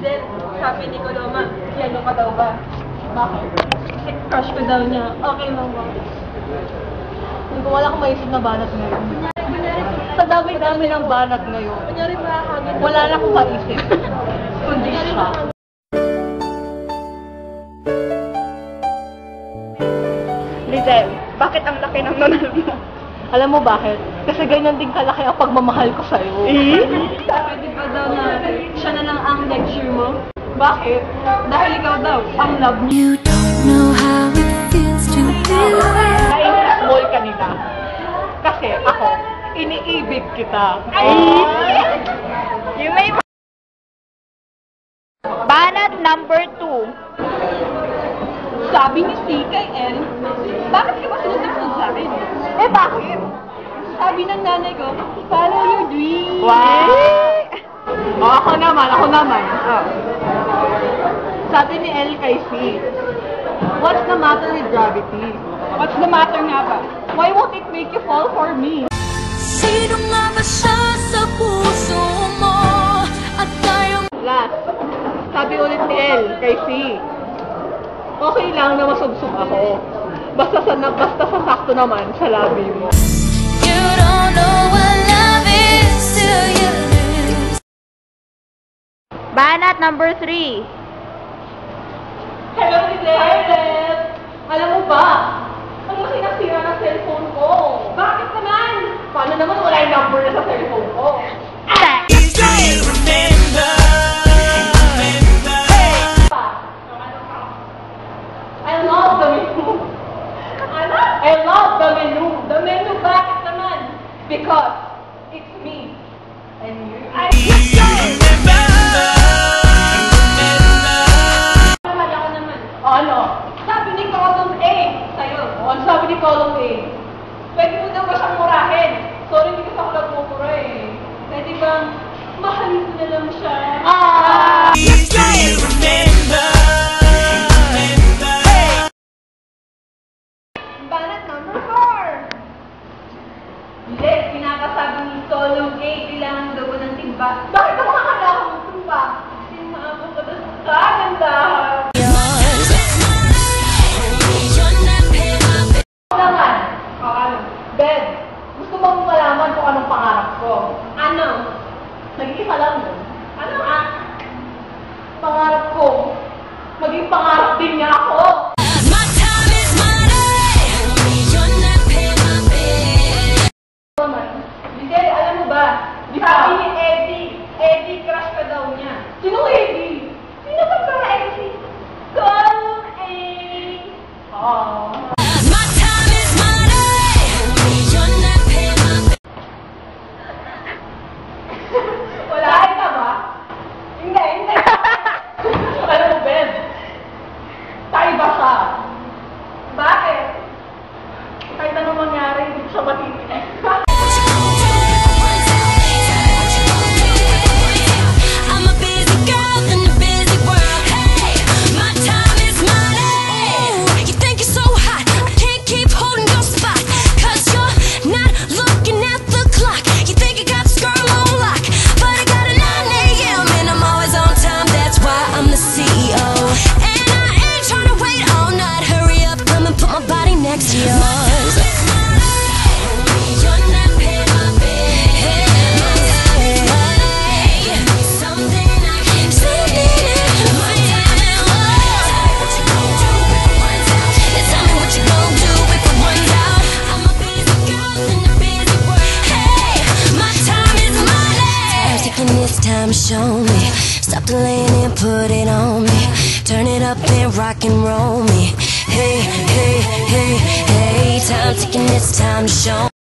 Then, sabi ni Coloma, yellow ka daw ba? Bakit? Kasi crush ko daw niya. Okay lang ba? Hindi ko wala akong maisip na banat ngayon. Sa dami-dami ng banat ngayon. Kunyari ba, Wala na akong maisip. Kundi siya. Lizelle, bakit ang laki ng nonal mo? Alam mo bakit? Kasi ganyan din kalaki ang pagmamahal ko sa'yo. Pwede ba daw na siya na lang ang lecture mo? Bakit? Dahil ikaw daw, ang love mo. You don't know how it feels to feel that. Nai-small ka nila. Kasi ako, iniibig kita. You may... Banat number 2. Sabi ni C kay L, bakit ka ba sinusunod sa akin? Eh bakit? Sabi ng nanay ko, follow your dreams. Wow! O, ako naman. Oh. Sabi ni L kay C, what's the matter with gravity? What's the matter nga ba? Why won't it make you fall for me? Sino nga ba siya sa puso mo? At tayong... Last, sabi ulit ni L kay C, okay lang na masubsub ako. Basta sa sakto naman sa labi mo. You don't know what love is till you lose. Banat number 3. Hello, Lizelle! Alam mo ba, ang laki ng sira ng cellphone ko. Bakit naman? Paano naman wala yung number na sa cellphone ko? I love the menu. I love the menu. The menu, bakit naman? Because it's me and you. Naman ako naman. Ano? Sabi ni column A sa'yo. Ano sabi ni column A? Pwede mo daw ba siyang murahin? Sorry, hindi kasi ako nagmumura eh. Pwede bang mahalin ko na lang siya? Banat number 4. Hindi, pinakasabi ni column A, kailangan daw ng timba. Bakit ako kakailangan ng timba? Kasi maabot ka daw sa kagandahan. Naman, Ano? Ben, gusto mong malaman kung anong pangarap ko. Ano? Nag-iisa lang yun. Ano nga? Pangarap ko, maging pangarap din niya ako. My time is money. You're not paying my bill. Naman, Lizelle, alam mo ba? Di Sabi ba? ni Eddie crush ka daw niya. Sino Eddie? Sino ba para Eddie? Column A. Oh. My time is money. You're not paying my bill. Wala ka ba? Hindi. Alam mo, Ben, tayo ba siya? Bakit? Kahit anong mangyari, hindi ko siya matitigil. I'm a busy girl in a busy world. Hey, my time is money. You think you're so hot, I can't keep holding your spot. 'Cause you're not looking at the clock. You think you got this girl on lock, but I got a 9 a.m. and I'm always on time. That's why I'm the CEO. And I ain't trying to wait all night. Hurry up, come and put my body next to yours. You're not paying my bills. Something I can't say. Tell me what you gon' do if it runs out. I'm a busy girl in a busy world. Hey, my time is money. Taking this time to show me. Stop delaying and put it on me. Turn it up and rock and roll me. Hey, hey, hey, hey. Time taking this time to show.